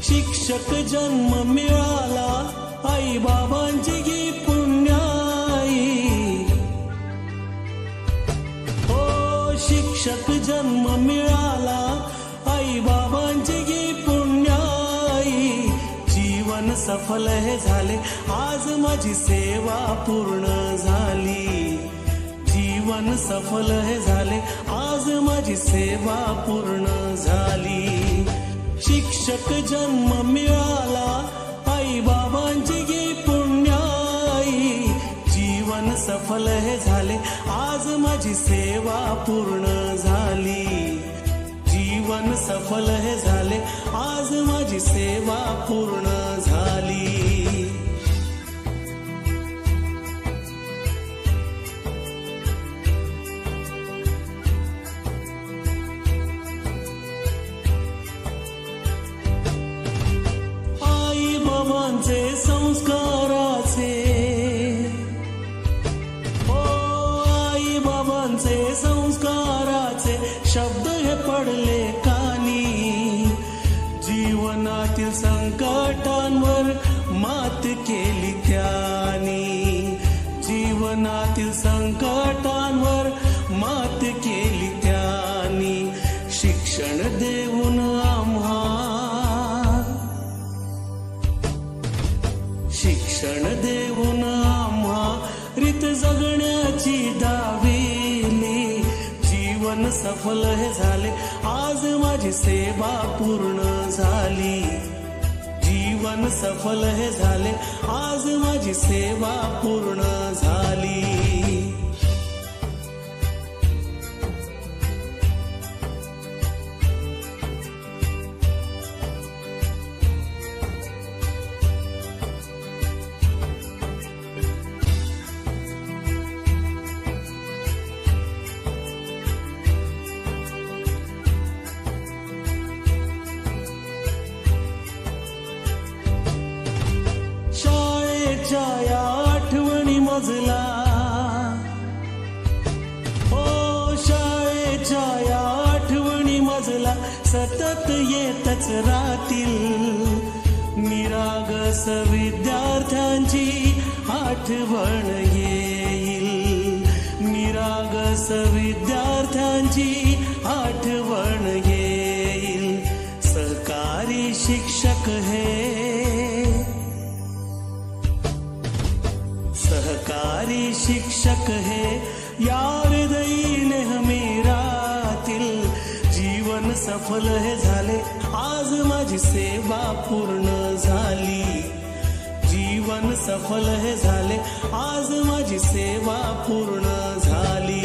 शिक्षक जन्म मिळाला आई बाबांची गी पुण्याई. हो शिक्षक जन्म मिळाला आई बाबांची गी पुण्याई. जीवन सफल हे झाले आज माझी सेवा पूर्ण झाली. जीवन सफल हे झाले आज माझी सेवा पूर्ण झाली. शिक्षक जन्म मिळाला आई बाबांची गी पुण्याई. जीवन सफल हे झाले आज माझी सेवा पूर्ण झाली. जीवन सफल हे झाले आज माझी सेवा पूर्ण झाली. आई बाबांचे संस्काराचे, ओ आई बाबांचे संस्काराचे शब्द हे पडले कानी. जीवनातील संकटांवर मात केली त्यांनी. जीवनातील संकटांवर मात केली त्यांनी. शिक्षण देऊन आम्हा, शिक्षण देऊन आम्हा रीत जगण्याची दाविली. जीवन सफल हे झाले आज माझी सेवा पूर्ण झाली. जीवन सफल हे झाले आज माझी सेवा पूर्ण झाली. शाळेच्या या आठवणी मजला, ओ शाळेच्या या आठवणी मजला सतत येतच राहतील. निरागस विद्यार्थ्यांची आठवण येईल. निरागस विद्यार्थ्यांची आठवण येईल. सहकारी शिक्षक हे, सहकारी शिक्षक हे या हृदयी नेहमी राहतील. जीवन सफल हे झाले आज माझी सेवा पूर्ण झाली. जीवन सफल हे झाले आज माझी सेवा पूर्ण झाली.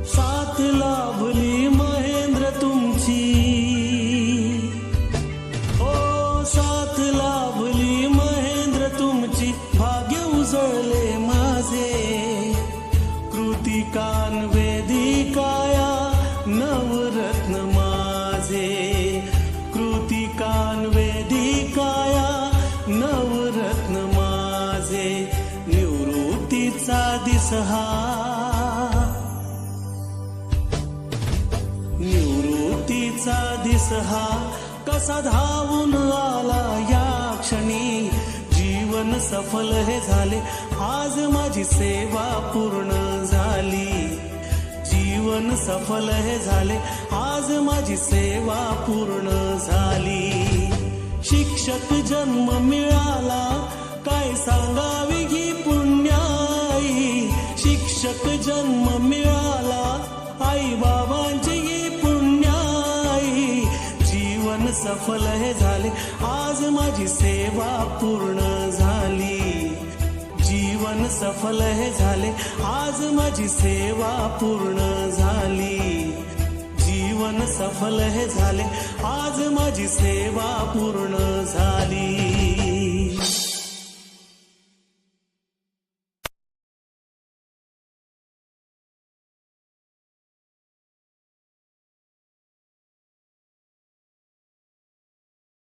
साथ लाभली महेंद्र तुमची, ओ साथ लाभली महेंद्र तुमची. भाग्य उजळले माझे कृतिकान वेदिकाया नवरत्न माझे. कृतिकान वेदिकाया नवरत्न माझे. निवृत्तीचा दिस हा, निवृत्तीचा दिस हा कसा धावून आला या क्षणी. जीवन सफल हे झाले आज माझी सेवा पूर्ण झाली. जीवन सफल हे झाले आज माझी सेवा पूर्ण झाली. शिक्षक जन्म मिळाला काय सांगावी ही पुण्याई. शिक्षक जन्म मिळाला आई बाबांची गी पुण्याई. जीवन सफल हे झाले आज माझी सेवा पूर्ण झाली. जीवन सफल हे झाले आज माझी सेवा पूर्ण झाली. जीवन सफल हे झाले आज माझी सेवा पूर्ण झाली.